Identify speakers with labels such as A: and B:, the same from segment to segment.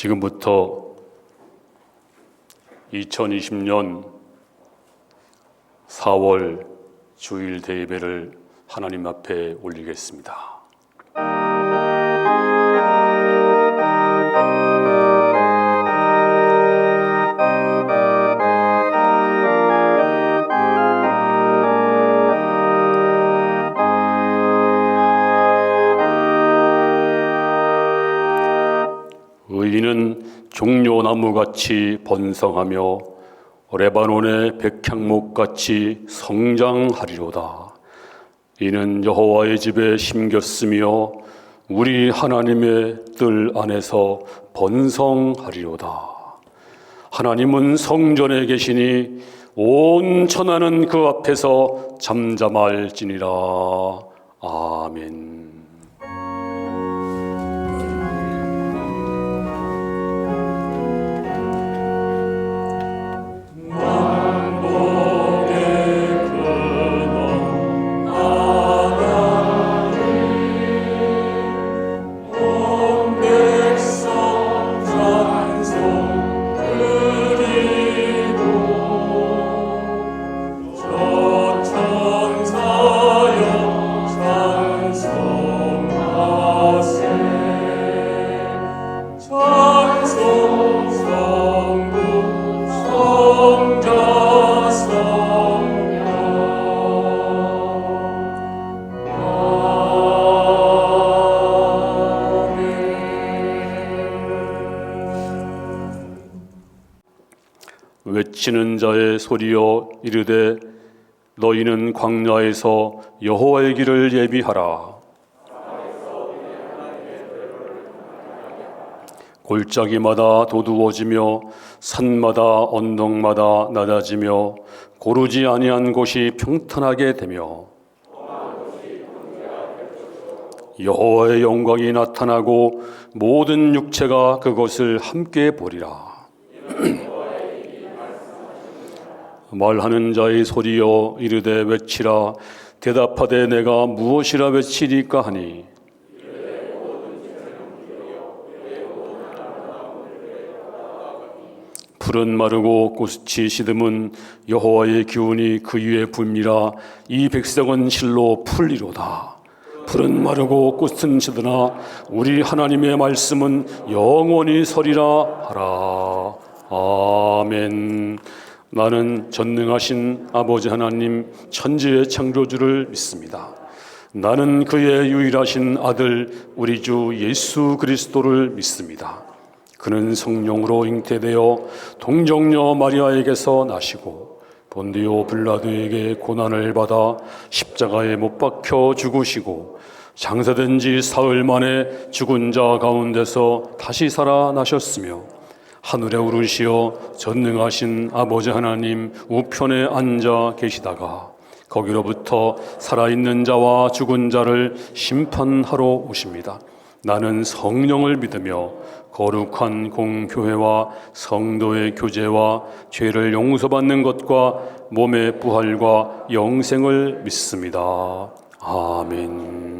A: 지금부터 2020년 4월 주일 대예배를 하나님 앞에 올리겠습니다. 의인은 종려나무같이 번성하며 레바논의 백향목같이 성장하리로다. 이는 여호와의 집에 심겼으며 우리 하나님의 뜰 안에서 번성하리로다. 하나님은 성전에 계시니 온 천하는 그 앞에서 잠잠할지니라. 아멘. 외치는 자의 소리여 이르되 너희는 광야에서 여호와의 길을 예비하라. 골짜기마다 도두어지며 산마다 언덕마다 낮아지며 고르지 아니한 곳이 평탄하게 되며 여호와의 영광이 나타나고 모든 육체가 그것을 함께 보리라. 말하는 자의 소리여 이르되 외치라. 대답하되 내가 무엇이라 외치리까 하니 풀은 마르고 꽃이 시듬은 여호와의 기운이 그 위에 불미라. 이 백성은 실로 풀리로다. 풀은 마르고 꽃은 시드나 우리 하나님의 말씀은 영원히 서리라 하라. 아멘. 나는 전능하신 아버지 하나님 천지의 창조주를 믿습니다. 나는 그의 유일하신 아들 우리 주 예수 그리스도를 믿습니다. 그는 성령으로 잉태되어 동정녀 마리아에게서 나시고 본디오 빌라도에게 고난을 받아 십자가에 못 박혀 죽으시고 장사된 지 사흘 만에 죽은 자 가운데서 다시 살아나셨으며 하늘에 오르시어 전능하신 아버지 하나님 우편에 앉아 계시다가 거기로부터 살아있는 자와 죽은 자를 심판하러 오십니다. 나는 성령을 믿으며 거룩한 공교회와 성도의 교제와 죄를 용서받는 것과 몸의 부활과 영생을 믿습니다. 아멘.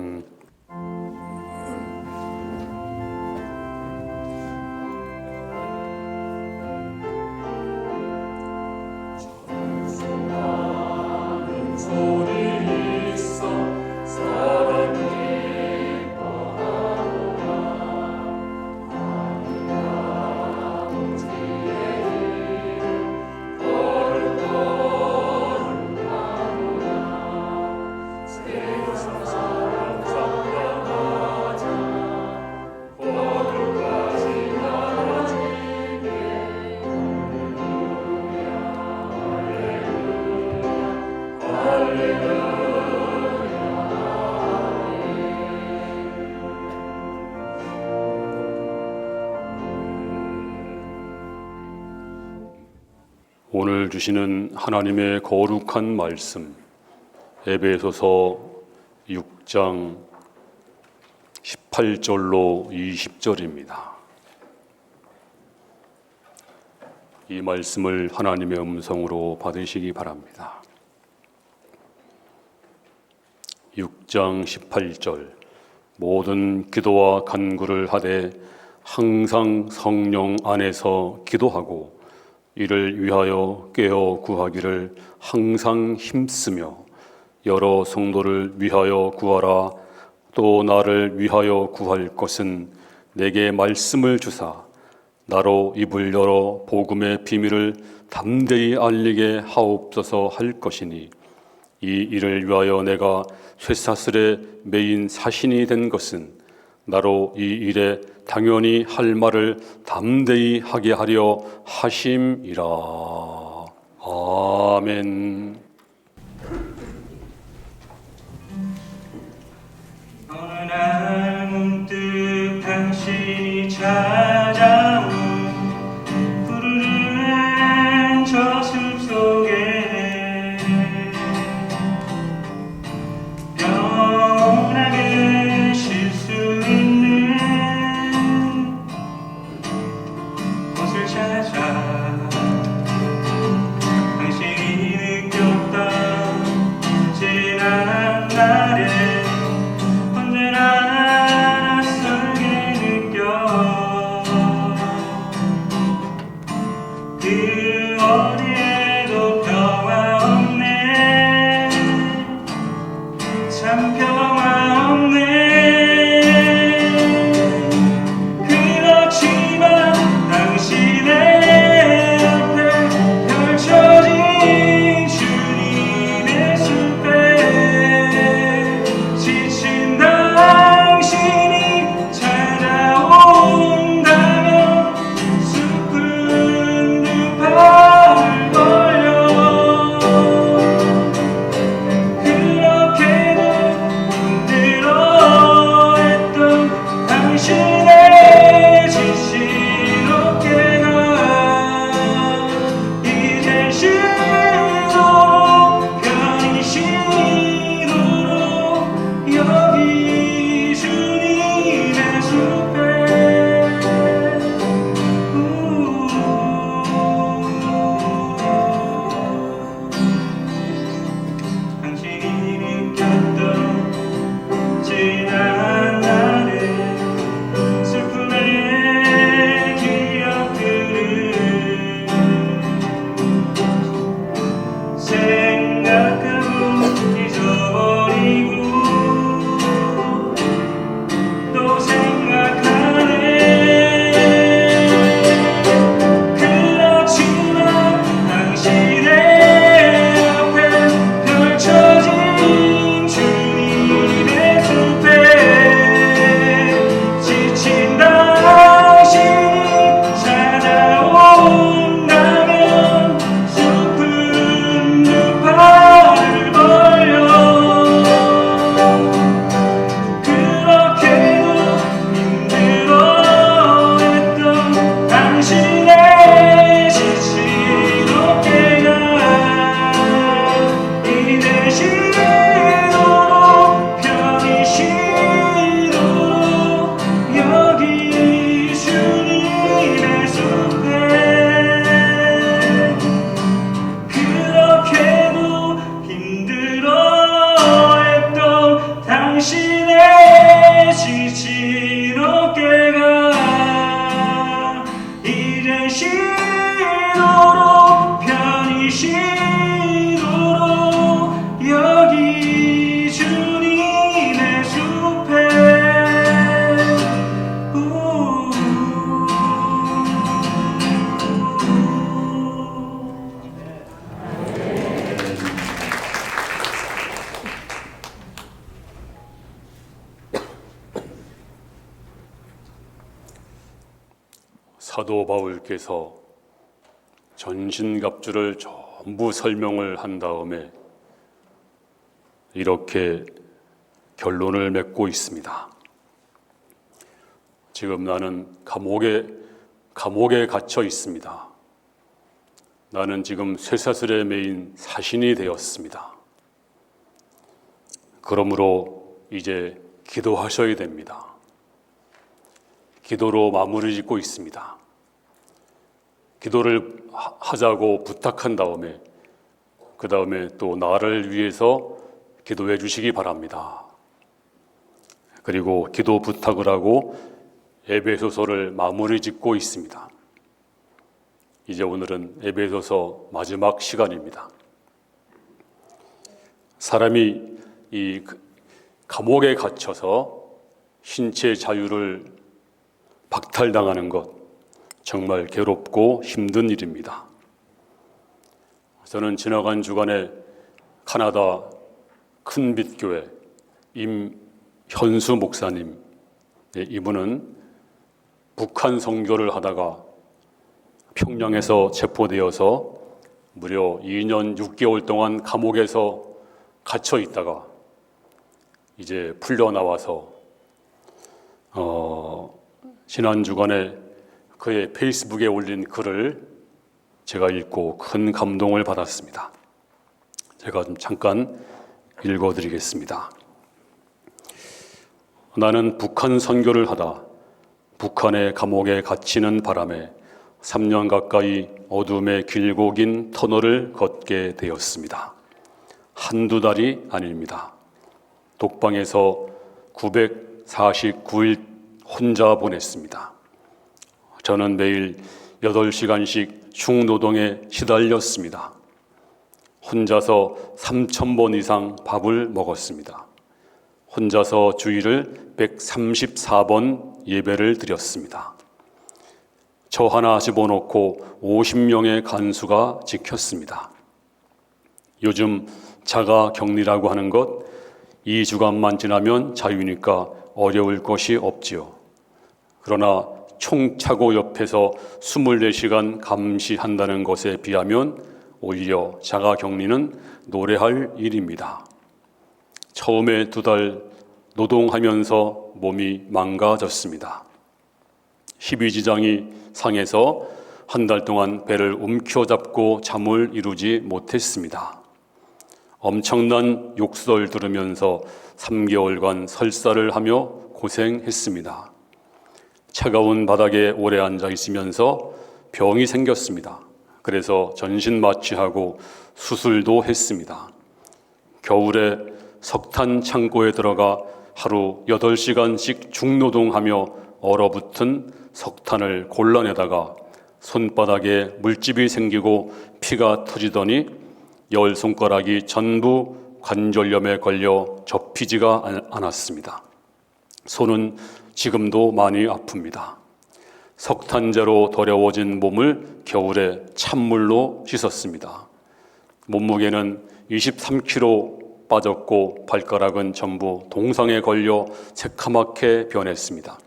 A: 오늘 주시는 하나님의 거룩한 말씀 에베소서 6장 18절로 20절입니다. 이 말씀을 하나님의 음성으로 받으시기 바랍니다. 6장 18절 모든 기도와 간구를 하되 항상 성령 안에서 기도하고 이를 위하여 깨어 구하기를 항상 힘쓰며 여러 성도를 위하여 구하라. 또 나를 위하여 구할 것은 내게 말씀을 주사 나로 입을 열어 복음의 비밀을 담대히 알리게 하옵소서 할 것이니 이 일을 위하여 내가 쇠사슬에 매인 사신이 된 것은 나로 이 일에 당연히 할 말을 담대히 하게 하려 하심이라. 아멘.
B: 어느 날 문득 당신이 찾아온 푸르른 저숲 속에 평온하게 쉴 수 있는 곳을 찾아 당신이 느꼈던 지난 날에 언제나 낯설게 느껴 그 어디에도 평화 없네 참 평화 없네 그렇지만 당신의 앞에 펼쳐진 주님의 숲에 지친 당신이 찾아온다면 숲은 두 팔을 벌려 그렇게도 힘들어했던 당신의 지친 어깨가 이제 쉬도록 편히 쉬도록 여기 주님의 숲에 당신이 느꼈던 지난 날의 슬픔의 기억들을 생각하고 잊어버리고 또 생각하네 그렇지만 당신의 앞에 펼쳐진 주님의 숲에 지친 당신이 찾아온다면 숲은 두 팔을 벌려 그렇게도 힘들어했던 당신의 지친 어깨가 이제 쉬도록 편히 쉬도록 여기 주님의 숲에 그렇게도 힘들어했던 당신의 지친 어깨가 이제 쉬도록 편히 쉬도록 여기 주님의 숲에
A: 사도 바울께서 전신갑주를 전부 설명을 한 다음에 이렇게 결론을 맺고 있습니다. 지금 나는 감옥에 갇혀 있습니다. 나는 지금 쇠사슬에 매인 사신이 되었습니다. 그러므로 이제 기도하셔야 됩니다. 기도로 마무리 짓고 있습니다. 기도를 하자고 부탁한 다음에 그 다음에 또 나를 위해서 기도해 주시기 바랍니다. 그리고 기도 부탁을 하고 에베소서를 마무리 짓고 있습니다. 이제 오늘은 에베소서 마지막 시간입니다. 사람이 이 감옥에 갇혀서 신체 자유를 박탈당하는 것, 정말 괴롭고 힘든 일입니다. 저는 지나간 주간에 카나다 큰빛교회 임현수 목사님, 이분은 북한 선교를 하다가 평양에서 체포되어서 무려 2년 6개월 동안 감옥에서 갇혀 있다가 이제 풀려나와서 지난 주간에 그의 페이스북에 올린 글을 제가 읽고 큰 감동을 받았습니다. 제가 좀 잠깐 읽어드리겠습니다. 나는 북한 선교를 하다 북한의 감옥에 갇히는 바람에 3년 가까이 어둠의 길고 긴 터널을 걷게 되었습니다. 한두 달이 아닙니다. 독방에서 949일 혼자 보냈습니다. 저는 매일 8시간씩 중노동에 시달렸습니다. 혼자서 3,000번 이상 밥을 먹었습니다. 혼자서 주일을 134번 예배를 드렸습니다. 저 하나 집어넣고 50명의 간수가 지켰습니다. 요즘 자가 격리라고 하는 것 2주간만 지나면 자유니까 어려울 것이 없지요. 그러나 총차고 옆에서 24시간 감시한다는 것에 비하면 오히려 자가 격리는 노래할 일입니다. 처음에 2달 노동하면서 몸이 망가졌습니다. 십이지장이 상해서 한 달 동안 배를 움켜잡고 잠을 이루지 못했습니다. 엄청난 욕설 들으면서 3개월간 설사를 하며 고생했습니다. 차가운 바닥에 오래 앉아 있으면서 병이 생겼습니다. 그래서 전신 마취하고 수술도 했습니다. 겨울에 석탄 창고에 들어가 하루 8시간씩 중노동하며 얼어붙은 석탄을 골라내다가 손바닥에 물집이 생기고 피가 터지더니 10손가락이 전부 관절염에 걸려 접히지가 않았습니다. 손은 지금도 많이 아픕니다. 석탄재로 더러워진 몸을 겨울에 찬물로 씻었습니다. 몸무게는 23kg 빠졌고 발가락은 전부 동상에 걸려 새카맣게 변했습니다.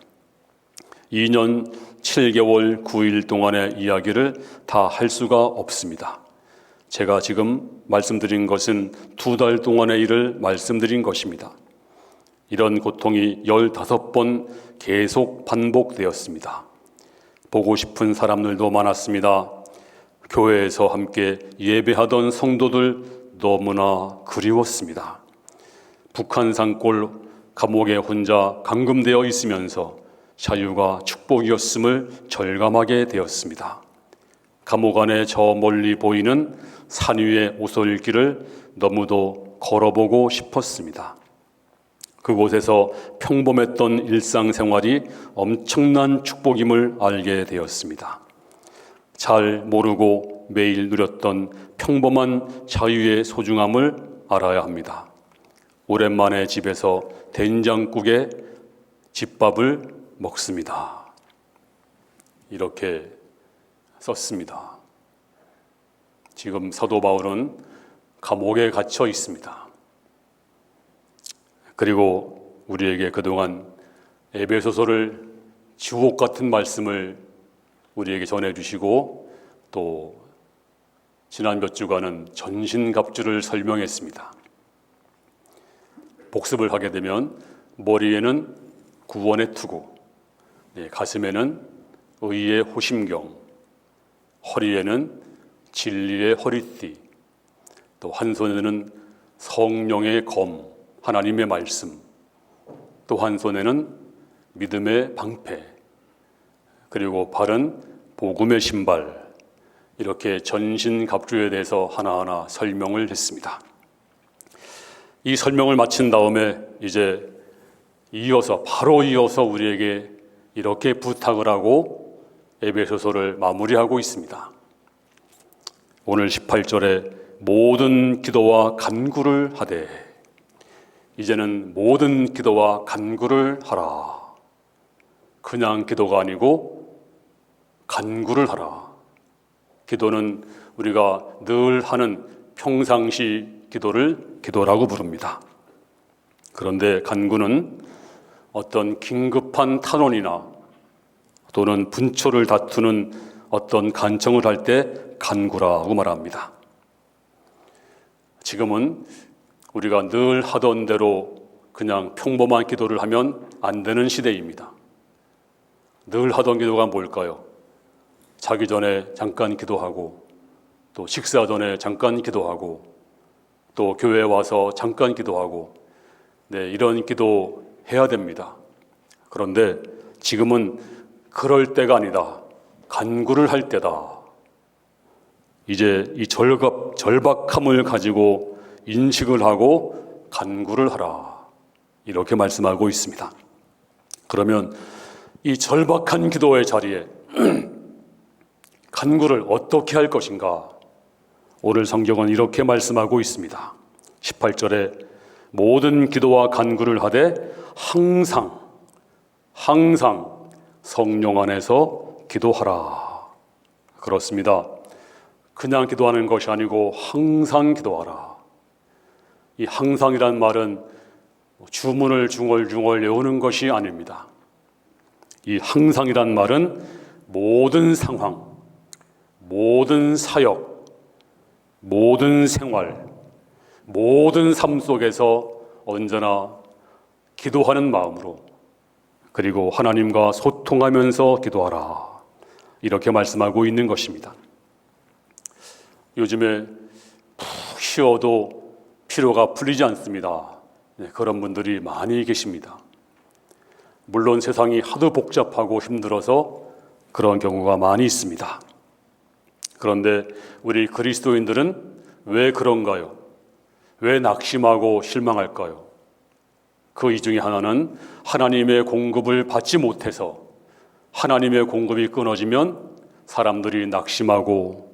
A: 2년 7개월 9일 동안의 이야기를 다 할 수가 없습니다. 제가 지금 말씀드린 것은 2달 동안의 일을 말씀드린 것입니다. 이런 고통이 15번 계속 반복되었습니다. 보고 싶은 사람들도 많았습니다. 교회에서 함께 예배하던 성도들 너무나 그리웠습니다. 북한 산골 감옥에 혼자 감금되어 있으면서 자유가 축복이었음을 절감하게 되었습니다. 감옥 안에 저 멀리 보이는 산 위의 오솔길을 너무도 걸어보고 싶었습니다. 그곳에서 평범했던 일상생활이 엄청난 축복임을 알게 되었습니다. 잘 모르고 매일 누렸던 평범한 자유의 소중함을 알아야 합니다. 오랜만에 집에서 된장국에 집밥을 먹습니다. 이렇게 썼습니다. 지금 사도 바울은 감옥에 갇혀 있습니다. 그리고 우리에게 그동안 에베소서를 지옥 같은 말씀을 우리에게 전해주시고 또 지난 몇 주간은 전신갑주를 설명했습니다. 복습을 하게 되면 머리에는 구원의 투구, 가슴에는 의의 호심경, 허리에는 진리의 허리띠, 또 한 손에는 성령의 검, 하나님의 말씀, 또 한 손에는 믿음의 방패, 그리고 발은 복음의 신발, 이렇게 전신갑주에 대해서 하나하나 설명을 했습니다. 이 설명을 마친 다음에 이제 바로 이어서 우리에게 이렇게 부탁을 하고 에베소서를 마무리하고 있습니다. 오늘 18절에 모든 기도와 간구를 하되, 이제는 모든 기도와 간구를 하라. 그냥 기도가 아니고 간구를 하라. 기도는 우리가 늘 하는 평상시 기도를 기도라고 부릅니다. 그런데 간구는 어떤 긴급한 탄원이나 또는 분초를 다투는 어떤 간청을 할 때 간구라고 말합니다. 지금은 우리가 늘 하던 대로 그냥 평범한 기도를 하면 안 되는 시대입니다. 늘 하던 기도가 뭘까요? 자기 전에 잠깐 기도하고, 또 식사 전에 잠깐 기도하고, 또 교회에 와서 잠깐 기도하고, 이런 기도 해야 됩니다. 그런데 지금은 그럴 때가 아니다. 간구를 할 때다. 이제 이 절박함을 가지고 인식을 하고 간구를 하라. 이렇게 말씀하고 있습니다. 그러면 이 절박한 기도의 자리에 간구를 어떻게 할 것인가? 오늘 성경은 이렇게 말씀하고 있습니다. 18절에 모든 기도와 간구를 하되 항상 성령 안에서 기도하라. 그렇습니다. 그냥 기도하는 것이 아니고 항상 기도하라. 이 항상이란 말은 주문을 중얼중얼 외우는 것이 아닙니다. 이 항상이란 말은 모든 상황, 모든 사역, 모든 생활, 모든 삶 속에서 언제나 기도하는 마음으로, 그리고 하나님과 소통하면서 기도하라. 이렇게 말씀하고 있는 것입니다. 요즘에 푹 쉬어도 피로가 풀리지 않습니다. 그런 분들이 많이 계십니다. 물론 세상이 하도 복잡하고 힘들어서 그런 경우가 많이 있습니다. 그런데 우리 그리스도인들은 왜 그런가요? 왜 낙심하고 실망할까요? 그 이 중에 하나는 하나님의 공급을 받지 못해서, 하나님의 공급이 끊어지면 사람들이 낙심하고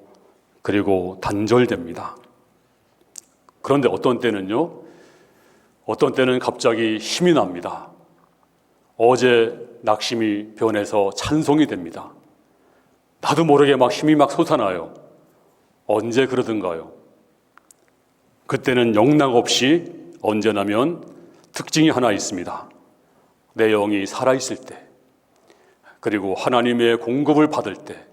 A: 그리고 단절됩니다. 그런데 어떤 때는요, 어떤 때는 갑자기 힘이 납니다. 어제 낙심이 변해서 찬송이 됩니다. 나도 모르게 힘이 솟아나요. 언제 그러던가요? 그때는 영락 없이, 언제나면 특징이 하나 있습니다. 내 영이 살아있을 때, 그리고 하나님의 공급을 받을 때,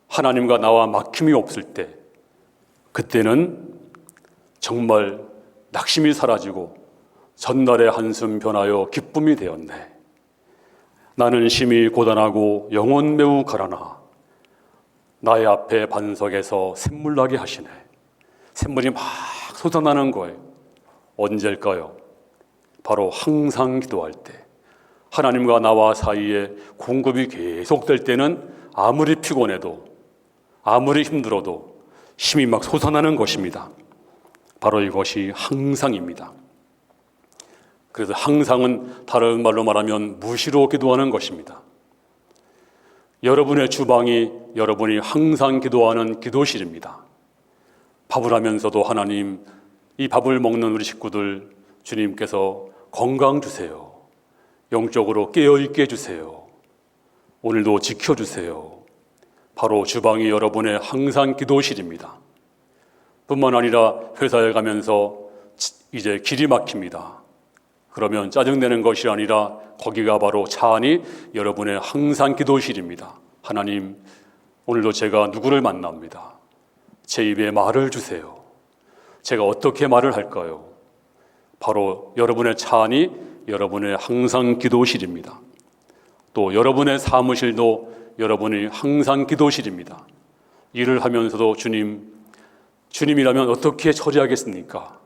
A: 하나님과 나와 막힘이 없을 때, 그때는 정말 낙심이 사라지고 전날의 한숨 변하여 기쁨이 되었네. 나는 심히 고단하고 영혼 매우 가라나 나의 앞에 반석에서 샘물 나게 하시네. 샘물이 막 솟아나는 거예요. 언제일까요? 바로 항상 기도할 때, 하나님과 나와 사이에 공급이 계속될 때는 아무리 피곤해도, 아무리 힘들어도 힘이 막 솟아나는 것입니다. 바로 이것이 항상입니다. 그래서 항상은 다른 말로 말하면 무시로 기도하는 것입니다. 여러분의 주방이 여러분이 항상 기도하는 기도실입니다. 밥을 하면서도 하나님, 이 밥을 먹는 우리 식구들 주님께서 건강 주세요. 영적으로 깨어있게 해주세요. 오늘도 지켜주세요. 바로 주방이 여러분의 항상 기도실입니다. 뿐만 아니라 회사에 가면서 이제 길이 막힙니다. 그러면 짜증내는 것이 아니라 거기가 바로 차 안이 여러분의 항상 기도실입니다. 하나님, 오늘도 제가 누구를 만납니다. 제 입에 말을 주세요. 제가 어떻게 말을 할까요? 바로 여러분의 차 안이 여러분의 항상 기도실입니다. 또 여러분의 사무실도 여러분이 항상 기도실입니다. 일을 하면서도 주님이라면 어떻게 처리하겠습니까?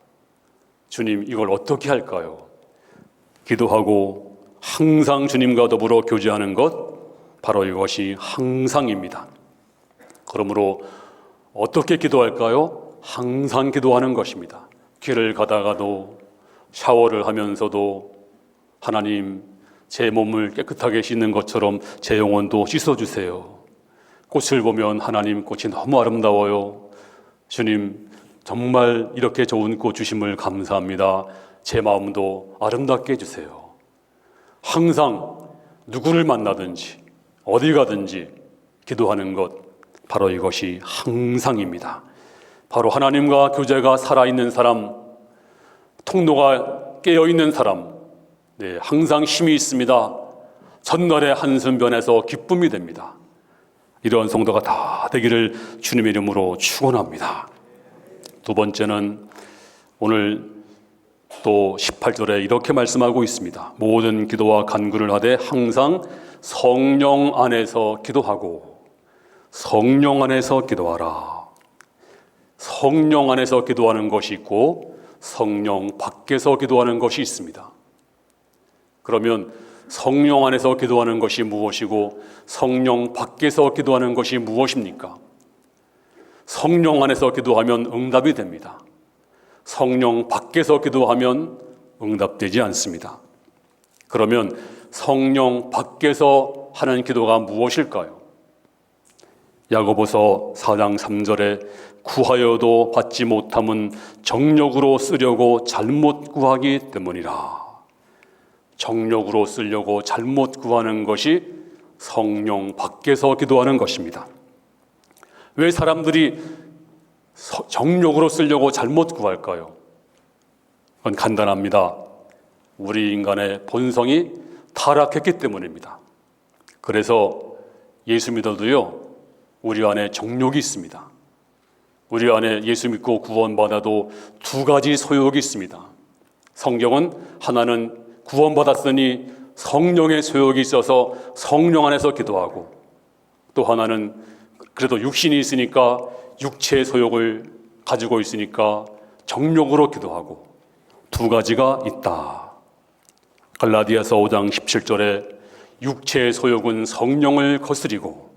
A: 주님, 이걸 어떻게 할까요? 기도하고 항상 주님과 더불어 교제하는 것, 바로 이것이 항상입니다. 그러므로 어떻게 기도할까요? 항상 기도하는 것입니다. 길을 가다가도, 샤워를 하면서도, 하나님, 제 몸을 깨끗하게 씻는 것처럼 제 영혼도 씻어주세요. 꽃을 보면 하나님 꽃이 너무 아름다워요. 주님 정말 이렇게 좋은 꽃 주심을 감사합니다. 제 마음도 아름답게 해주세요. 항상 누구를 만나든지 어디 가든지 기도하는 것, 바로 이것이 항상입니다. 바로 하나님과 교제가 살아있는 사람, 통로가 깨어있는 사람, 항상 힘이 있습니다. 전날의 한숨 변해서 기쁨이 됩니다. 이런 성도가 다 되기를 주님의 이름으로 축원합니다. 두 번째는 오늘 또 18절에 이렇게 말씀하고 있습니다. 모든 기도와 간구를 하되 항상 성령 안에서 기도하고 성령 안에서 기도하라. 성령 안에서 기도하는 것이 있고 성령 밖에서 기도하는 것이 있습니다. 그러면 성령 안에서 기도하는 것이 무엇이고 성령 밖에서 기도하는 것이 무엇입니까? 성령 안에서 기도하면 응답이 됩니다. 성령 밖에서 기도하면 응답되지 않습니다. 그러면 성령 밖에서 하는 기도가 무엇일까요? 야고보서 4장 3절에 구하여도 받지 못함은 정력으로 쓰려고 잘못 구하기 때문이라. 정력으로 쓰려고 잘못 구하는 것이 성령 밖에서 기도하는 것입니다. 왜 사람들이 정력으로 쓰려고 잘못 구할까요? 그건 간단합니다. 우리 인간의 본성이 타락했기 때문입니다. 그래서 예수 믿어도요, 우리 안에 정욕이 있습니다. 우리 안에 예수 믿고 구원받아도 두 가지 소욕이 있습니다. 성경은 하나는 구원받았으니 성령의 소욕이 있어서 성령 안에서 기도하고, 또 하나는 그래도 육신이 있으니까 육체의 소욕을 가지고 있으니까 정욕으로 기도하고, 두 가지가 있다. 갈라디아서 5장 17절에 육체의 소욕은 성령을 거스리고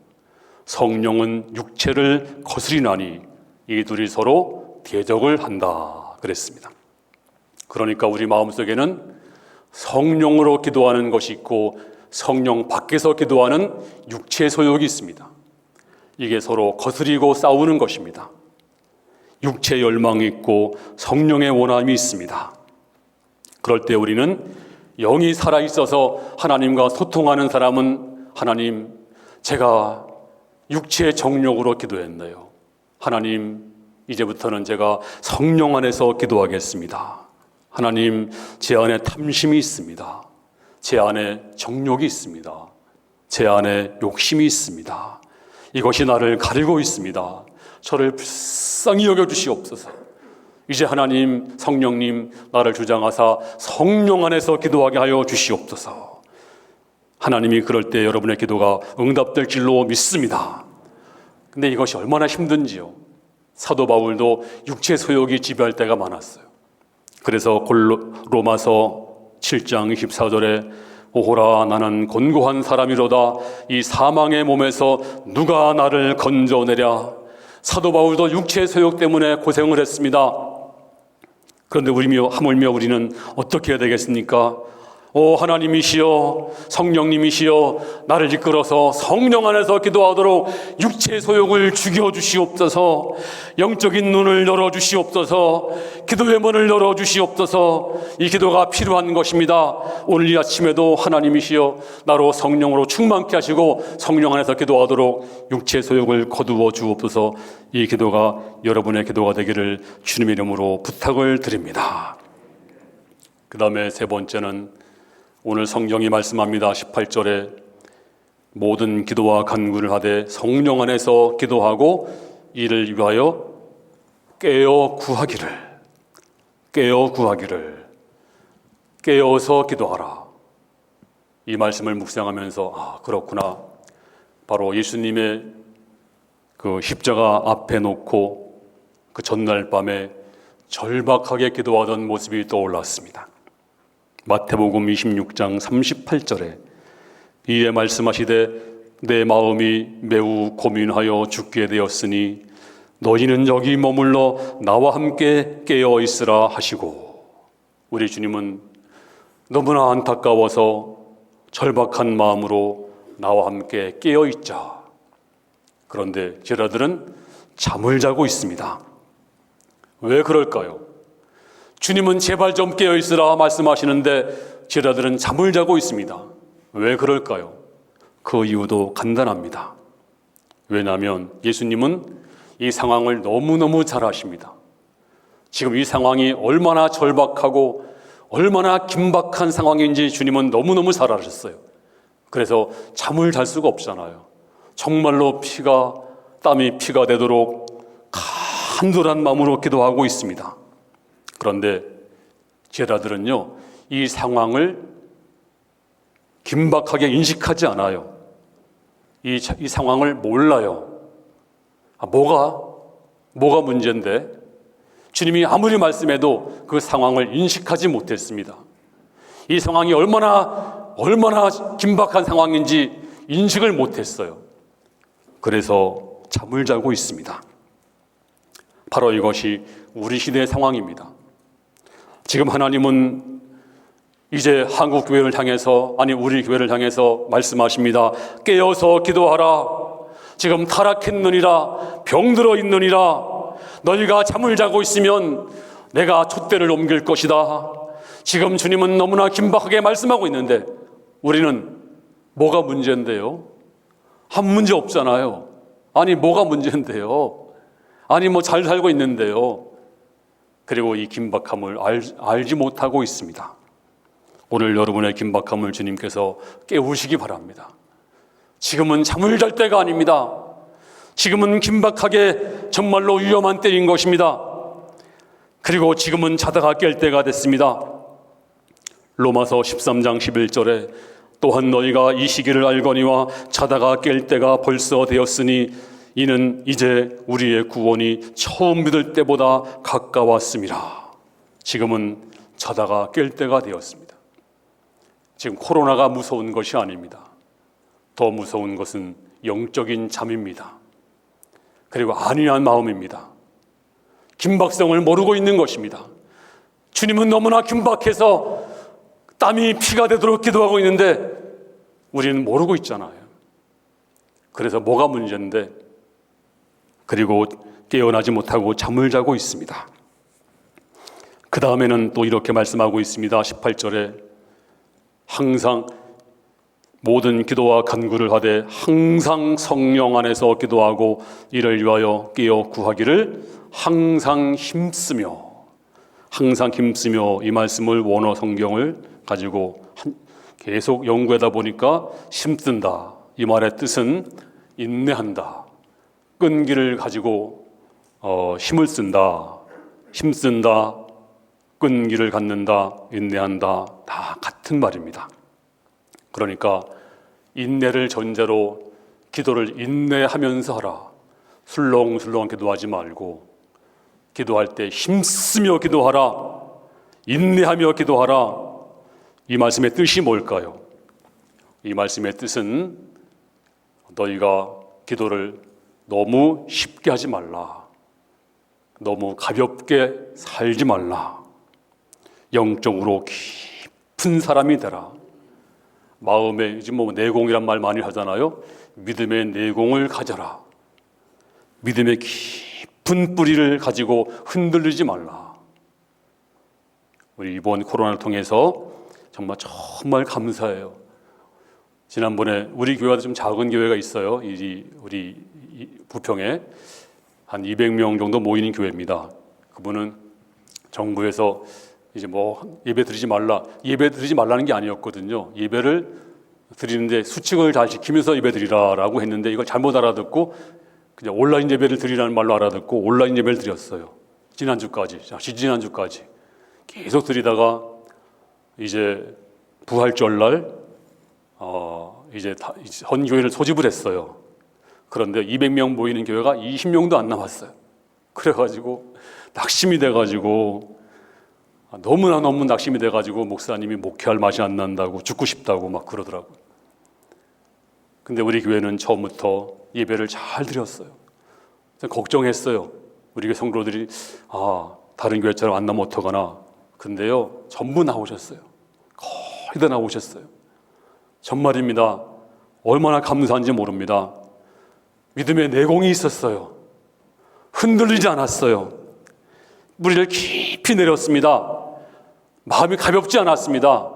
A: 성령은 육체를 거스리나니 이 둘이 서로 대적을 한다 그랬습니다. 그러니까 우리 마음속에는 성령으로 기도하는 것이 있고 성령 밖에서 기도하는 육체의 소욕이 있습니다. 이게 서로 거스리고 싸우는 것입니다. 육체의 열망이 있고 성령의 원함이 있습니다. 그럴 때 우리는 영이 살아있어서 하나님과 소통하는 사람은 하나님, 제가 육체의 정욕으로 기도했네요. 하나님, 이제부터는 제가 성령 안에서 기도하겠습니다. 하나님, 제 안에 탐심이 있습니다. 제 안에 정욕이 있습니다. 제 안에 욕심이 있습니다. 이것이 나를 가리고 있습니다. 저를 불쌍히 여겨주시옵소서. 이제 하나님, 성령님, 나를 주장하사 성령 안에서 기도하게 하여 주시옵소서. 하나님이 그럴 때 여러분의 기도가 응답될 줄로 믿습니다. 근데 이것이 얼마나 힘든지요. 사도 바울도 육체 소욕이 지배할 때가 많았어요. 그래서 로마서 7장 24절에 오호라, 나는 곤고한 사람이로다. 이 사망의 몸에서 누가 나를 건져내랴. 사도 바울도 육체의 소욕 때문에 고생을 했습니다. 그런데 하물며 우리는 어떻게 해야 되겠습니까? 오 하나님이시여, 성령님이시여, 나를 이끌어서 성령 안에서 기도하도록 육체의 소욕을 죽여주시옵소서. 영적인 눈을 열어주시옵소서. 기도의 문을 열어주시옵소서. 이 기도가 필요한 것입니다. 오늘 이 아침에도 하나님이시여, 나로 성령으로 충만케 하시고 성령 안에서 기도하도록 육체의 소욕을 거두어 주옵소서. 이 기도가 여러분의 기도가 되기를 주님의 이름으로 부탁을 드립니다. 그 다음에 세 번째는 오늘 성경이 말씀합니다. 18절에 모든 기도와 간구를 하되 성령 안에서 기도하고 이를 위하여 깨어 구하기를 깨어서 기도하라. 이 말씀을 묵상하면서 그렇구나. 바로 예수님의 그 십자가 앞에 놓고 그 전날 밤에 절박하게 기도하던 모습이 떠올랐습니다. 마태복음 26장 38절에 이에 말씀하시되 내 마음이 매우 고민하여 죽게 되었으니 너희는 여기 머물러 나와 함께 깨어 있으라 하시고, 우리 주님은 너무나 안타까워서 절박한 마음으로 나와 함께 깨어 있자. 그런데 제자들은 잠을 자고 있습니다. 왜 그럴까요? 주님은 제발 좀 깨어 있으라 말씀하시는데 제자들은 잠을 자고 있습니다. 왜 그럴까요? 그 이유도 간단합니다. 왜냐하면 예수님은 이 상황을 너무너무 잘 아십니다. 지금 이 상황이 얼마나 절박하고 얼마나 긴박한 상황인지 주님은 너무너무 잘 아셨어요. 그래서 잠을 잘 수가 없잖아요. 정말로 땀이 피가 되도록 간절한 마음으로 기도하고 있습니다. 그런데 제자들은요, 이 상황을 긴박하게 인식하지 않아요. 이 상황을 몰라요. 뭐가 문제인데? 주님이 아무리 말씀해도 그 상황을 인식하지 못했습니다. 이 상황이 얼마나 긴박한 상황인지 인식을 못했어요. 그래서 잠을 자고 있습니다. 바로 이것이 우리 시대의 상황입니다. 지금 하나님은 이제 한국 교회를 향해서, 우리 교회를 향해서 말씀하십니다. 깨어서 기도하라. 지금 타락했느니라, 병들어 있느니라. 너희가 잠을 자고 있으면 내가 촛대를 옮길 것이다. 지금 주님은 너무나 긴박하게 말씀하고 있는데 우리는 뭐가 문제인데요? 한 문제 없잖아요. 뭐가 문제인데요? 잘 살고 있는데요. 그리고 이 긴박함을 알지 못하고 있습니다. 오늘 여러분의 긴박함을 주님께서 깨우시기 바랍니다. 지금은 잠을 잘 때가 아닙니다. 지금은 긴박하게 정말로 위험한 때인 것입니다. 그리고 지금은 자다가 깰 때가 됐습니다. 로마서 13장 11절에 또한 너희가 이 시기를 알거니와 자다가 깰 때가 벌써 되었으니 이는 이제 우리의 구원이 처음 믿을 때보다 가까웠습니다. 지금은 자다가 깰 때가 되었습니다. 지금 코로나가 무서운 것이 아닙니다. 더 무서운 것은 영적인 잠입니다. 그리고 안일한 마음입니다. 긴박성을 모르고 있는 것입니다. 주님은 너무나 긴박해서 땀이 피가 되도록 기도하고 있는데 우리는 모르고 있잖아요. 그래서 뭐가 문제인데, 그리고 깨어나지 못하고 잠을 자고 있습니다. 그 다음에는 또 이렇게 말씀하고 있습니다. 18절에 항상 모든 기도와 간구를 하되 항상 성령 안에서 기도하고 이를 위하여 깨어 구하기를 항상 힘쓰며 이 말씀을 원어 성경을 가지고 계속 연구하다 보니까 힘쓴다, 이 말의 뜻은 인내한다, 끈기를 가지고 힘을 쓴다, 힘쓴다, 끈기를 갖는다, 인내한다, 다 같은 말입니다. 그러니까 인내를 전제로 기도를 인내하면서 하라. 술렁술렁 기도하지 말고 기도할 때 힘쓰며 기도하라. 인내하며 기도하라. 이 말씀의 뜻이 뭘까요? 이 말씀의 뜻은 너희가 기도를 너무 쉽게 하지 말라. 너무 가볍게 살지 말라. 영적으로 깊은 사람이 되라. 마음에 지금 내공이란 말 많이 하잖아요. 믿음의 내공을 가져라. 믿음의 깊은 뿌리를 가지고 흔들리지 말라. 우리 이번 코로나를 통해서 정말 감사해요. 지난번에 우리 교회가 좀 작은 교회가 있어요. 우리 부평에 한 200명 정도 모이는 교회입니다. 그분은 정부에서 이제 예배 드리지 말라는 게 아니었거든요. 예배를 드리는데 수칙을 잘 지키면서 예배 드리라라고 했는데 이걸 잘못 알아듣고 그냥 온라인 예배를 드리라는 말로 알아듣고 온라인 예배를 드렸어요. 지난주까지 계속 드리다가 이제 부활절날 이제 헌교회를 소집을 했어요. 그런데 200명 모이는 교회가 20명도 안 남았어요. 그래가지고 낙심이 돼가지고 너무 낙심이 돼가지고 목사님이 목회할 맛이 안 난다고, 죽고 싶다고 막 그러더라고요. 근데 우리 교회는 처음부터 예배를 잘 드렸어요. 걱정했어요. 우리 교회 성도들이 다른 교회처럼 안 나면 어떡하나. 근데요, 전부 나오셨어요. 거의 다 나오셨어요. 정말입니다. 얼마나 감사한지 모릅니다. 믿음의 내공이 있었어요. 흔들리지 않았어요. 뿌리를 깊이 내렸습니다. 마음이 가볍지 않았습니다.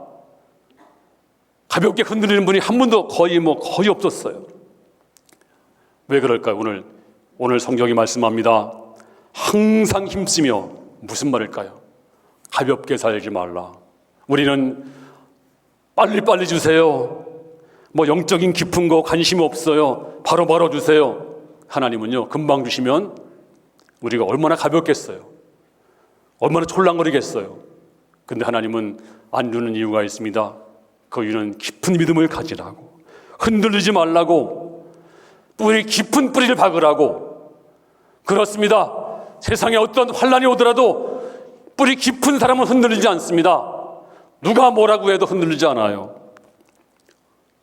A: 가볍게 흔들리는 분이 한 분도 거의 없었어요. 왜 그럴까요? 오늘 성경이 말씀합니다. 항상 힘쓰며, 무슨 말일까요? 가볍게 살지 말라. 우리는 빨리빨리 주세요. 영적인 깊은 거 관심 없어요. 바로 주세요. 하나님은요, 금방 주시면 우리가 얼마나 가볍겠어요. 얼마나 촐랑거리겠어요. 근데 하나님은 안 주는 이유가 있습니다. 그 이유는 깊은 믿음을 가지라고, 흔들리지 말라고, 뿌리 깊은 뿌리를 박으라고. 그렇습니다. 세상에 어떤 환란이 오더라도 뿌리 깊은 사람은 흔들리지 않습니다. 누가 뭐라고 해도 흔들리지 않아요.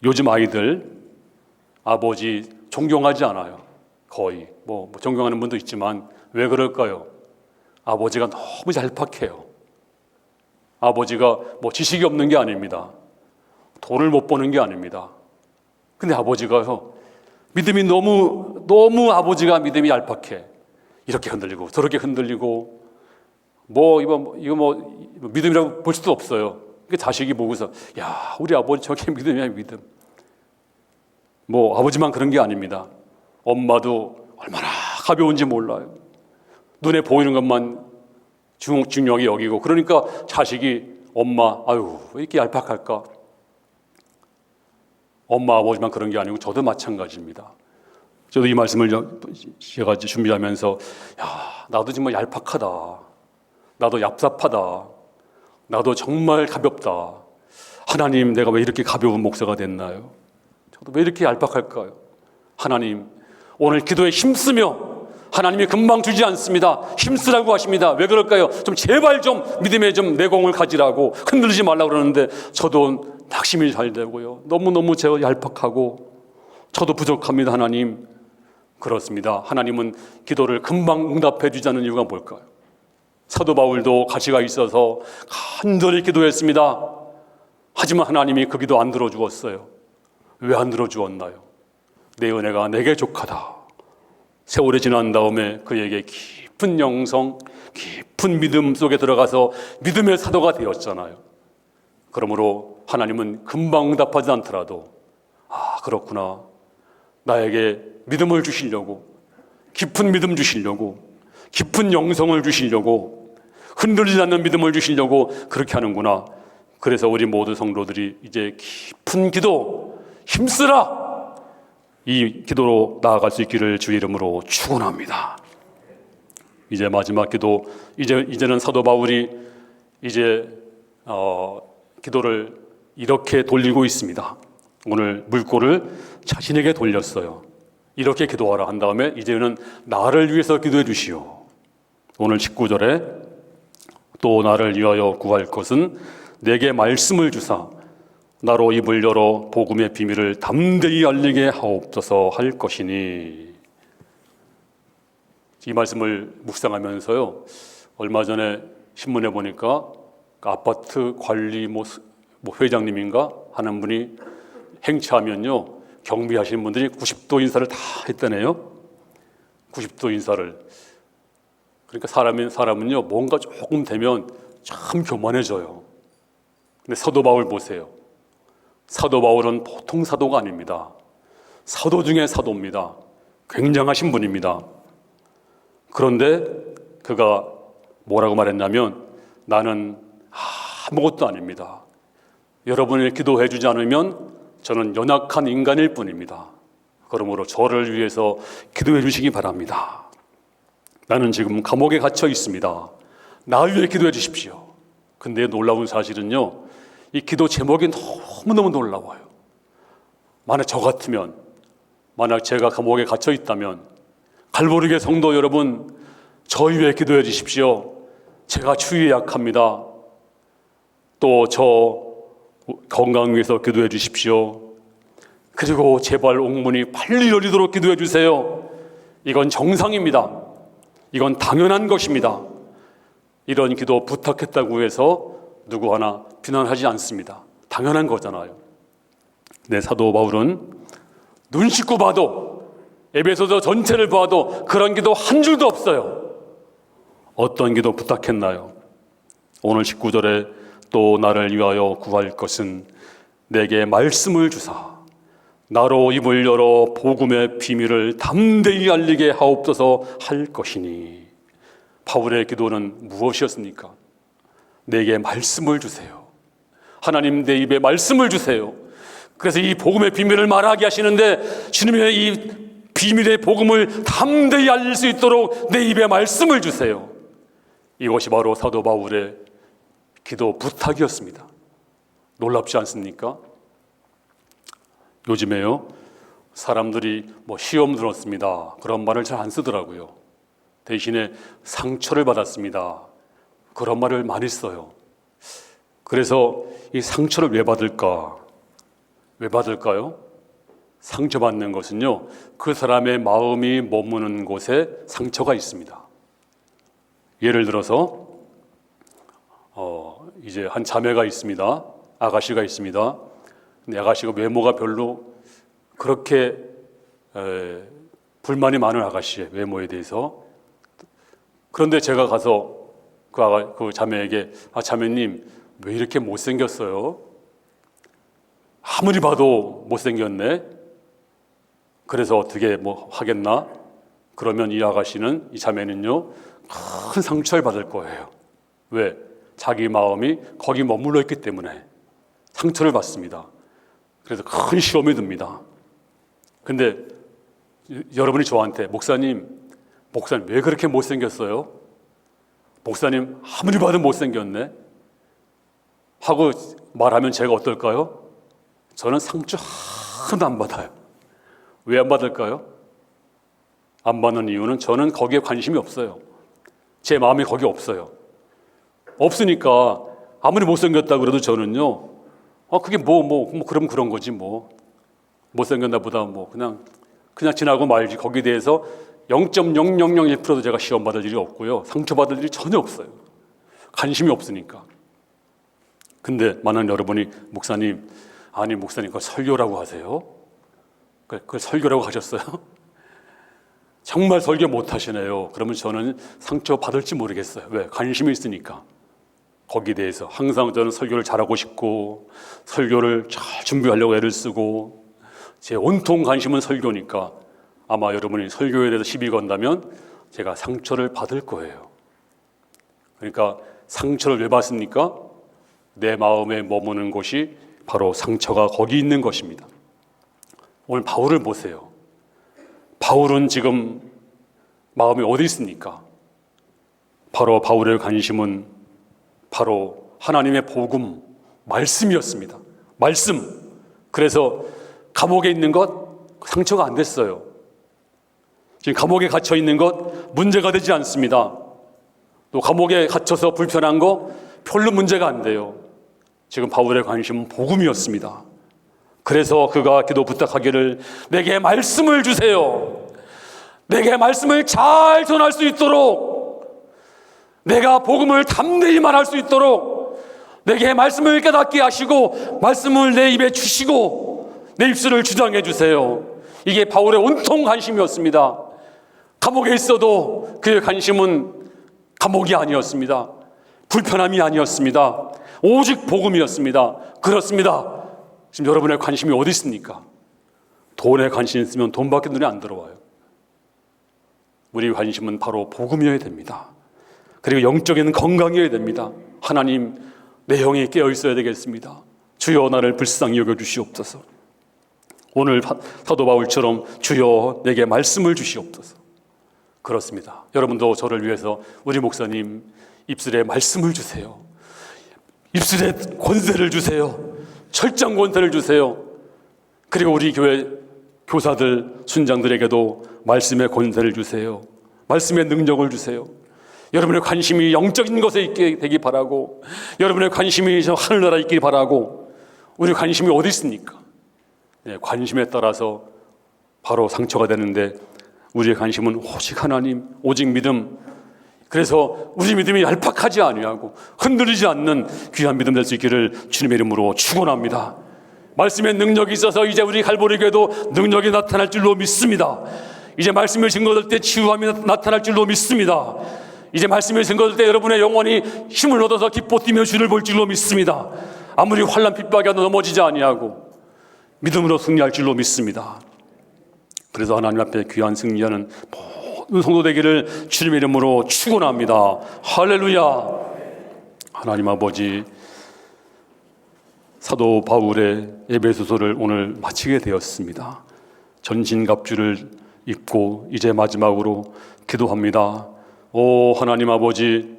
A: 요즘 아이들 아버지 존경하지 않아요. 거의 존경하는 분도 있지만 왜 그럴까요? 아버지가 너무 얄팍해요. 아버지가 지식이 없는 게 아닙니다. 돈을 못 버는 게 아닙니다. 근데 아버지가요, 믿음이 너무 아버지가 믿음이 얄팍해. 이렇게 흔들리고 저렇게 흔들리고 이거 믿음이라고 볼 수도 없어요. 그 자식이 보고서, 야, 우리 아버지 저게 믿음이야, 믿음. 아버지만 그런 게 아닙니다. 엄마도 얼마나 가벼운지 몰라요. 눈에 보이는 것만 중요하게 여기고, 그러니까 자식이 엄마, 아유, 왜 이렇게 얄팍할까? 엄마, 아버지만 그런 게 아니고 저도 마찬가지입니다. 저도 이 말씀을 제가 준비하면서, 야, 나도 정말 얄팍하다. 나도 얍삽하다. 나도 정말 가볍다. 하나님, 내가 왜 이렇게 가벼운 목사가 됐나요? 저도 왜 이렇게 얄팍할까요? 하나님, 오늘 기도에 힘쓰며, 하나님이 금방 주지 않습니다. 힘쓰라고 하십니다. 왜 그럴까요? 제발 믿음의 내공을 가지라고, 흔들리지 말라고 그러는데 저도 낙심이 잘 되고요. 너무너무 제가 얄팍하고 저도 부족합니다. 하나님. 그렇습니다. 하나님은 기도를 금방 응답해 주지 않는 이유가 뭘까요? 사도 바울도 가시가 있어서 간절히 기도했습니다. 하지만 하나님이 그 기도 안 들어주었어요. 왜 안 들어주었나요? 내 은혜가 내게 족하다. 세월이 지난 다음에 그에게 깊은 영성, 깊은 믿음 속에 들어가서 믿음의 사도가 되었잖아요. 그러므로 하나님은 금방 응답하지 않더라도, 그렇구나, 나에게 믿음을 주시려고, 깊은 믿음 주시려고, 깊은 영성을 주시려고, 흔들리지 않는 믿음을 주시려고 그렇게 하는구나. 그래서 우리 모두 성도들이 이제 깊은 기도, 힘쓰라, 이 기도로 나아갈 수 있기를 주의 이름으로 축원합니다. 이제 마지막 기도, 이제는 사도 바울이 이제 기도를 이렇게 돌리고 있습니다. 오늘 물꼬를 자신에게 돌렸어요. 이렇게 기도하라 한 다음에 이제는 나를 위해서 기도해 주시오. 오늘 19절에 또 나를 위하여 구할 것은 내게 말씀을 주사 나로 입을 열어 복음의 비밀을 담대히 알리게 하옵소서 할 것이니. 이 말씀을 묵상하면서요, 얼마 전에 신문에 보니까 아파트 관리 회장님인가 하는 분이 행차하면요, 경비하시는 분들이 90도 인사를 다 했다네요. 90도 인사를. 그러니까 사람은요, 뭔가 조금 되면 참 교만해져요. 근데 사도 바울 보세요. 사도 바울은 보통 사도가 아닙니다. 사도 중에 사도입니다. 굉장하신 분입니다. 그런데 그가 뭐라고 말했냐면, 나는 아무것도 아닙니다. 여러분이 기도해 주지 않으면 저는 연약한 인간일 뿐입니다. 그러므로 저를 위해서 기도해 주시기 바랍니다. 나는 지금 감옥에 갇혀 있습니다. 나 위해 기도해 주십시오. 근데 놀라운 사실은요, 이 기도 제목이 너무너무 놀라워요. 만약 저 같으면, 만약 제가 감옥에 갇혀 있다면, 갈보리교 성도 여러분, 저 위해 기도해 주십시오. 제가 추위에 약합니다. 또 저 건강 위해서 기도해 주십시오. 그리고 제발 옥문이 빨리 열리도록 기도해 주세요. 이건 정상입니다. 이건 당연한 것입니다. 이런 기도 부탁했다고 해서 누구 하나 비난하지 않습니다. 당연한 거잖아요. 사도 바울은 눈 씻고 봐도, 에베소서 전체를 봐도 그런 기도 한 줄도 없어요. 어떤 기도 부탁했나요? 오늘 19절에 또 나를 위하여 구할 것은 내게 말씀을 주사 나로 입을 열어 복음의 비밀을 담대히 알리게 하옵소서 할 것이니. 바울의 기도는 무엇이었습니까? 내게 말씀을 주세요. 하나님, 내 입에 말씀을 주세요. 그래서 이 복음의 비밀을 말하게 하시는데, 주님의 이 비밀의 복음을 담대히 알릴 수 있도록 내 입에 말씀을 주세요. 이것이 바로 사도 바울의 기도 부탁이었습니다. 놀랍지 않습니까? 요즘에요, 사람들이 시험 들었습니다, 그런 말을 잘 안 쓰더라고요. 대신에 상처를 받았습니다, 그런 말을 많이 써요. 그래서 이 상처를 왜 받을까? 왜 받을까요? 상처받는 것은요, 그 사람의 마음이 머무는 곳에 상처가 있습니다. 예를 들어서 이제 한 자매가 있습니다. 아가씨가 있습니다. 근데 아가씨가 외모가 별로 그렇게 불만이 많은 아가씨의 외모에 대해서. 그런데 제가 가서 그 자매에게, 자매님 왜 이렇게 못생겼어요? 아무리 봐도 못생겼네. 그래서 어떻게 하겠나? 그러면 이 아가씨는, 이 자매는요, 큰 상처를 받을 거예요. 왜? 자기 마음이 거기 머물러 있기 때문에 상처를 받습니다. 그래서 큰 시험이 듭니다. 근데 여러분이 저한테 목사님 왜 그렇게 못생겼어요? 목사님 아무리 봐도 못생겼네 하고 말하면 제가 어떨까요? 저는 상처 하나도 안 받아요. 왜 안 받을까요? 안 받는 이유는 저는 거기에 관심이 없어요. 제 마음이 거기 없어요. 없으니까 아무리 못생겼다고 그래도 저는요, 그게 그럼 그런 거지 못생겼나 보다 그냥 지나고 말지. 거기에 대해서 0.0001%도 제가 시험 받을 일이 없고요, 상처받을 일이 전혀 없어요. 관심이 없으니까. 근데 만약 여러분이 목사님 그걸 설교라고 하세요? 그걸 설교라고 하셨어요? 정말 설교 못 하시네요. 그러면 저는 상처 받을지 모르겠어요. 왜? 관심이 있으니까. 거기에 대해서 항상 저는 설교를 잘하고 싶고 설교를 잘 준비하려고 애를 쓰고 제 온통 관심은 설교니까 아마 여러분이 설교에 대해서 시비 건다면 제가 상처를 받을 거예요. 그러니까 상처를 왜 받습니까? 내 마음에 머무는 곳이 바로 상처가 거기 있는 것입니다. 오늘 바울을 보세요. 바울은 지금 마음이 어디 있습니까? 바로 바울의 관심은 바로 하나님의 복음, 말씀이었습니다. 말씀. 그래서 감옥에 있는 것 상처가 안 됐어요. 지금 감옥에 갇혀 있는 것 문제가 되지 않습니다. 또 감옥에 갇혀서 불편한 거 별로 문제가 안 돼요. 지금 바울의 관심은 복음이었습니다. 그래서 그가 기도 부탁하기를 내게 말씀을 주세요. 내게 말씀을 잘 전할 수 있도록, 내가 복음을 담대히 말할 수 있도록 내게 말씀을 깨닫게 하시고 말씀을 내 입에 주시고 내 입술을 주장해 주세요. 이게 바울의 온통 관심이었습니다. 감옥에 있어도 그의 관심은 감옥이 아니었습니다. 불편함이 아니었습니다. 오직 복음이었습니다. 그렇습니다. 지금 여러분의 관심이 어디 있습니까? 돈에 관심 있으면 돈밖에 눈에 안 들어와요. 우리의 관심은 바로 복음이어야 됩니다. 그리고 영적인 건강이어야 됩니다. 하나님, 내 영이 깨어 있어야 되겠습니다. 주여 나를 불쌍히 여겨주시옵소서. 오늘 사도 바울처럼 주여 내게 말씀을 주시옵소서. 그렇습니다. 여러분도 저를 위해서 우리 목사님 입술에 말씀을 주세요. 입술에 권세를 주세요. 철장 권세를 주세요. 그리고 우리 교회 교사들, 순장들에게도 말씀의 권세를 주세요. 말씀의 능력을 주세요. 여러분의 관심이 영적인 것에 있게 되기 바라고, 여러분의 관심이 저 하늘나라에 있길 바라고. 우리 관심이 어디 있습니까? 관심에 따라서 바로 상처가 되는데 우리의 관심은 오직 하나님, 오직 믿음. 그래서 우리 믿음이 얄팍하지 아니하고 흔들리지 않는 귀한 믿음 될 수 있기를 주님의 이름으로 축원합니다. 말씀의 능력이 있어서 이제 우리 갈보리 교회도 능력이 나타날 줄로 믿습니다. 이제 말씀의 증거될 때 치유함이 나타날 줄로 믿습니다. 이제 말씀의 증거될 때 여러분의 영혼이 힘을 얻어서 기뻐 뛰며 주를 볼 줄로 믿습니다. 아무리 환난 핍박에 넘어지지 아니하고 믿음으로 승리할 줄로 믿습니다. 그래서 하나님 앞에 귀한 승리하는 모든 성도 되기를 주님의 이름으로 축원합니다. 할렐루야. 하나님 아버지, 사도 바울의 에베소서를 오늘 마치게 되었습니다. 전신갑주를 입고 이제 마지막으로 기도합니다. 오 하나님 아버지,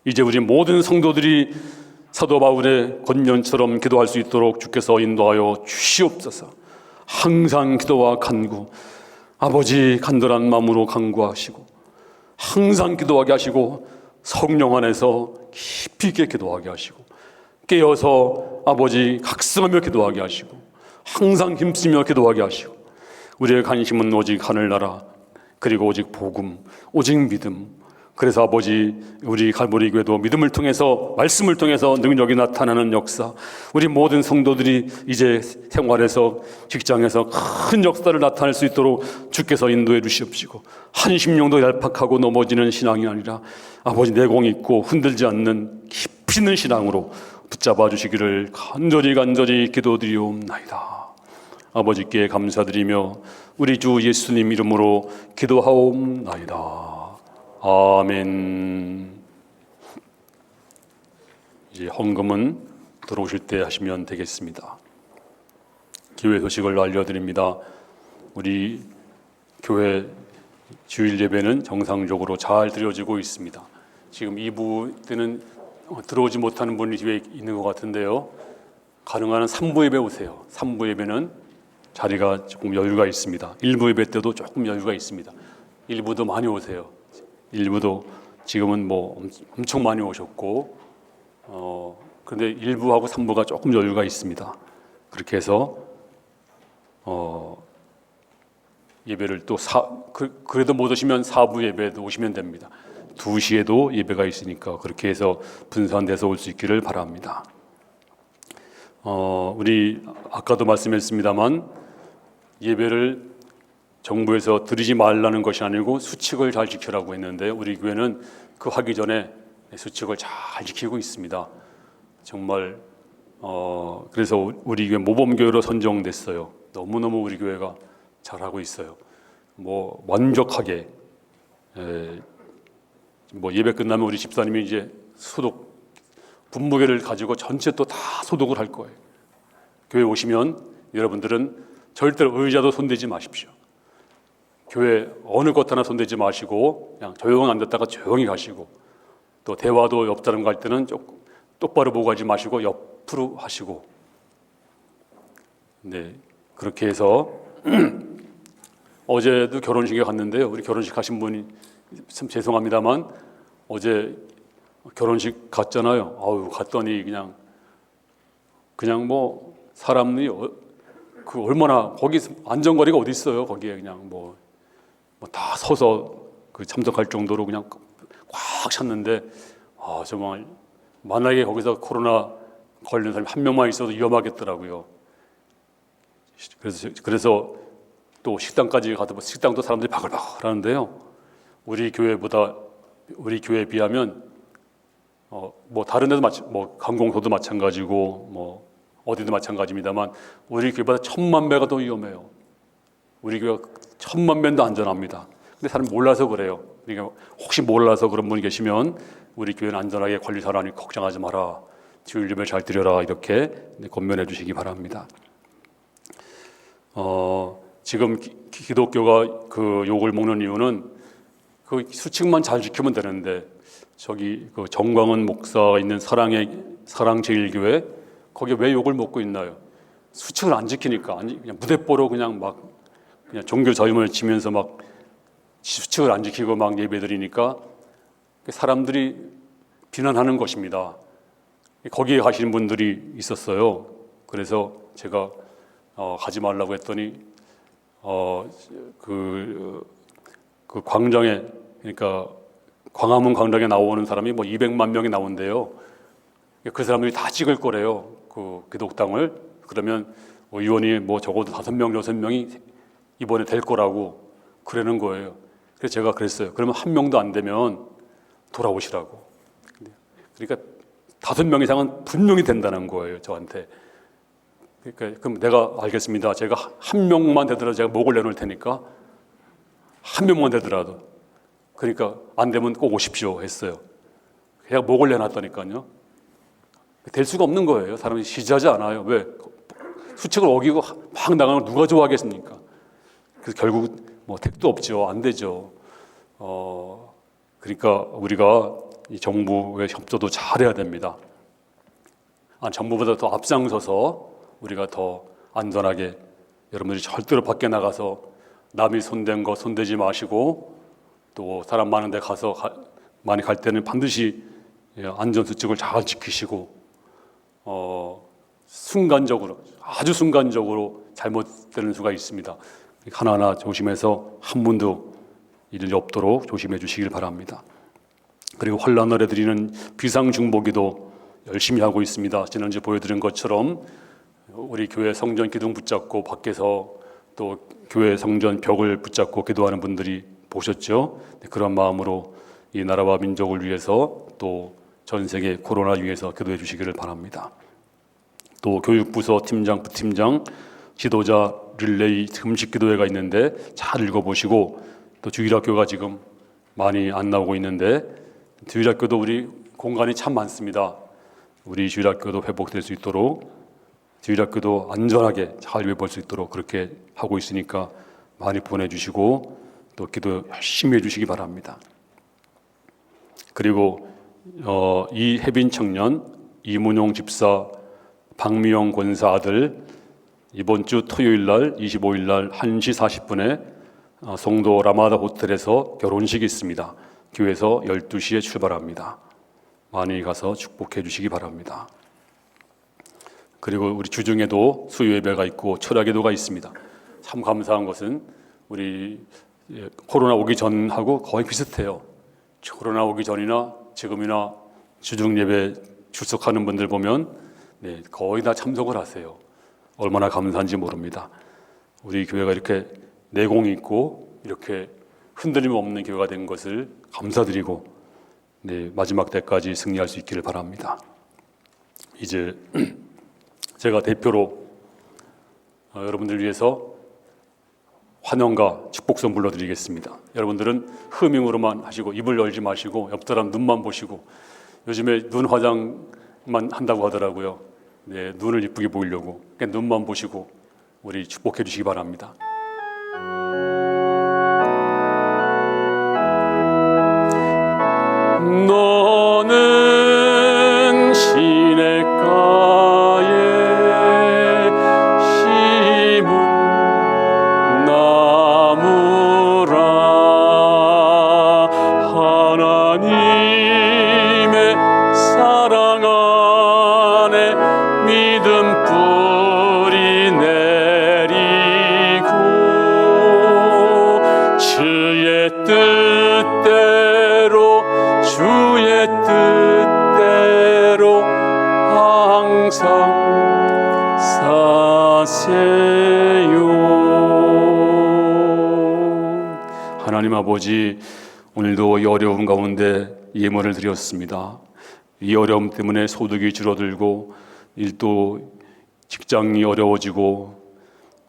A: 이제 우리 모든 성도들이 사도 바울의 권면처럼 기도할 수 있도록 주께서 인도하여 주시옵소서. 항상 기도와 간구, 아버지 간절한 마음으로 간구하시고 항상 기도하게 하시고 성령 안에서 깊이 있게 기도하게 하시고 깨어서 아버지 각성하며 기도하게 하시고 항상 힘쓰며 기도하게 하시고 우리의 관심은 오직 하늘나라, 그리고 오직 복음, 오직 믿음. 그래서 아버지, 우리 갈보리 교회도 믿음을 통해서, 말씀을 통해서 능력이 나타나는 역사, 우리 모든 성도들이 이제 생활에서, 직장에서 큰 역사를 나타낼 수 있도록 주께서 인도해 주시옵시고, 한 심령도 얄팍하고 넘어지는 신앙이 아니라 아버지 내공 있고 흔들지 않는 깊이 있는 신앙으로 붙잡아 주시기를 간절히 기도드리옵나이다. 아버지께 감사드리며 우리 주 예수님 이름으로 기도하옵나이다. 아멘. 이제 헌금은 들어오실 때 하시면 되겠습니다. 교회 소식을 알려드립니다. 우리 교회 주일 예배는 정상적으로 잘 드려지고 있습니다. 지금 2부 때는 들어오지 못하는 분이 집에 있는 것 같은데요. 가능한 3부 예배 오세요. 3부 예배는 자리가 조금 여유가 있습니다. 1부 예배 때도 조금 여유가 있습니다. 1부도 많이 오세요. 1부도 지금은 뭐 엄청 많이 오셨고, 그런데 1부하고 3부가 조금 여유가 있습니다. 그렇게 해서 예배를 또 그래도 못 오시면 4부 예배도 오시면 됩니다. 2시에도 예배가 있으니까 그렇게 해서 분산돼서 올 수 있기를 바랍니다. 우리 아까도 말씀했습니다만 예배를 정부에서 드리지 말라는 것이 아니고 수칙을 잘 지키라고 했는데 우리 교회는 그 하기 전에 수칙을 잘 지키고 있습니다. 정말 그래서 우리 교회 모범교회로 선정됐어요. 너무너무 우리 교회가 잘하고 있어요. 뭐 완벽하게 뭐 예배 끝나면 우리 집사님이 이제 소독 분무기를 가지고 전체 또 다 소독을 할 거예요. 교회 오시면 여러분들은 절대로 의자도 손대지 마십시오. 교회 어느 것 하나 손대지 마시고 그냥 조용히 앉았다가 조용히 가시고, 또 대화도 옆 사람 갈 때는 조금 똑바로 보고 가지 마시고 옆으로 하시고, 네, 그렇게 해서 어제도 결혼식에 갔는데요. 우리 결혼식 하신 분이 참 죄송합니다만 어제 결혼식 갔잖아요. 갔더니 그냥 뭐 사람이 그 얼마나 거기 안전거리가 어디 있어요. 거기에 그냥 뭐 다 서서 그 참석할 정도로 그냥 꽉 찼는데, 정말 만약에 거기서 코로나 걸린 사람이 한 명만 있어도 위험하겠더라고요. 그래서 또 식당까지 가도 식당도 사람들이 바글바글 하는데요. 우리 교회에 비하면 뭐 다른 데도 뭐 관공서도 마찬가지고 뭐 어디도 마찬가지입니다만 우리 교회보다 1000만 배가 더 위험해요. 우리 교회가 1000만 배도 안전합니다. 근데 사람이 몰라서 그래요. 그러니까 혹시 몰라서 그런 분이 계시면 우리 교회는 안전하게 관리 잘하니 걱정하지 마라, 주일 예배 잘 드려라, 이렇게 권면해 주시기 바랍니다. 지금 기독교가 그 욕을 먹는 이유는 그 수칙만 잘 지키면 되는데, 저기 그 정광훈 목사가 있는 사랑제일교회 거기에 왜 욕을 먹고 있나요? 수칙을 안 지키니까. 그냥 무대뽀로 그냥 종교 자유를 치면서 막 수칙을 안 지키고 막 예배드리니까 사람들이 비난하는 것입니다. 거기에 가시는 분들이 있었어요. 그래서 제가 가지 말라고 했더니 그 광장에, 그러니까 광화문 광장에 나오는 사람이 뭐 200만 명이 나온대요. 그 사람들이 다 찍을 거래요. 그 기독당을. 그러면 의원이 뭐 적어도 5명, 6명이 이번에 될 거라고 그러는 거예요. 그래서 제가 그랬어요. 그러면 1명도 안 되면 돌아오시라고. 그러니까 5명 이상은 분명히 된다는 거예요, 저한테. 그러니까 그럼 내가 알겠습니다. 제가 1명만 되더라도 제가 목을 내놓을 테니까 1명만 되더라도 그러니까 안 되면 꼭 오십시오 했어요. 그냥 목을 내놨다니까요. 될 수가 없는 거예요. 사람이 시지하지 않아요. 왜? 수칙을 어기고 막 나가는 걸 누가 좋아하겠습니까? 그래서 결국 뭐 택도 없죠. 안 되죠. 그러니까 우리가 이 정부의 협조도 잘해야 됩니다. 정부보다 더 앞장서서 우리가 더 안전하게 여러분들이 절대로 밖에 나가서 남이 손댄 거 손대지 마시고 또 사람 많은 데 가서 많이 갈 때는 반드시 안전수칙을 잘 지키시고 순간적으로 아주 순간적으로 잘못되는 수가 있습니다. 하나하나 조심해서 한 분도 일이 없도록 조심해 주시길 바랍니다. 그리고 환란을 해드리는 비상중보기도 열심히 하고 있습니다. 지난주에 보여드린 것처럼 우리 교회 성전 기둥 붙잡고 밖에서 또 교회 성전 벽을 붙잡고 기도하는 분들이 보셨죠? 그런 마음으로 이 나라와 민족을 위해서 또 전 세계 코로나 위해서 기도해 주시기를 바랍니다. 또 교육부서 팀장, 부팀장, 지도자 릴레이 금식 기도회가 있는데 잘 읽어보시고 또 주일학교가 지금 많이 안 나오고 있는데 주일학교도 우리 공간이 참 많습니다. 우리 주일학교도 회복될 수 있도록 주일학교도 안전하게 잘 외볼 수 있도록 그렇게 하고 있으니까 많이 보내주시고 또 기도 열심히 해주시기 바랍니다. 그리고 이혜빈 청년, 이문용 집사, 박미영 권사 아들 이번 주 토요일 날 25일 날 1시 40분에 송도 라마다 호텔에서 결혼식이 있습니다. 교회에서 12시에 출발합니다. 많이 가서 축복해 주시기 바랍니다. 그리고 우리 주중에도 수요 예배가 있고 철야 기도가 있습니다. 참 감사한 것은 우리 코로나 오기 전하고 거의 비슷해요. 코로나 오기 전이나 지금이나 주중 예배 출석하는 분들 보면 거의 다 참석을 하세요. 얼마나 감사한지 모릅니다. 우리 교회가 이렇게 내공이 있고 이렇게 흔들림 없는 교회가 된 것을 감사드리고 마지막 때까지 승리할 수 있기를 바랍니다. 이제 제가 대표로 여러분들 위해서 환영과 축복성 불러드리겠습니다. 여러분들은 흐밍으로만 하시고 입을 열지 마시고 옆 사람 눈만 보시고 요즘에 눈 화장만 한다고 하더라고요. 눈을 이쁘게 보이려고 그냥 눈만 보시고 우리 축복해 주시기 바랍니다. 너는 시냇가에 심은 나무라 하나님의 사랑 안에 믿음 뿌리 내리고 주의 뜻대로 주의 뜻대로 항상 사세요. 하나님 아버지, 오늘도 이 어려움 가운데 예물을 드렸습니다. 이 어려움 때문에 소득이 줄어들고 일도 직장이 어려워지고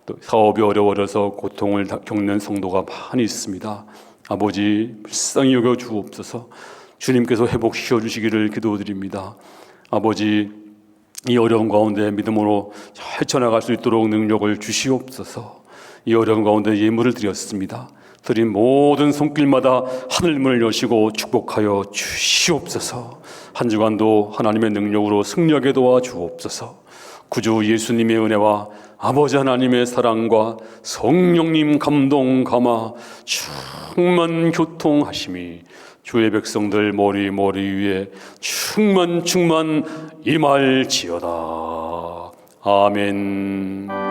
A: 또 사업이 어려워져서 고통을 겪는 성도가 많이 있습니다. 아버지, 불쌍히 여겨 주옵소서. 주님께서 회복시켜 주시기를 기도드립니다. 아버지, 이 어려운 가운데 믿음으로 헤쳐나갈 수 있도록 능력을 주시옵소서. 이 어려운 가운데 예물을 드렸습니다. 드린 모든 손길마다 하늘문을 여시고 축복하여 주시옵소서. 한 주간도 하나님의 능력으로 승리하게 도와주옵소서. 구주 예수님의 은혜와 아버지 하나님의 사랑과 성령님 감동 감화 충만 교통하심이 주의 백성들 머리 위에 충만 임할지어다. 아멘.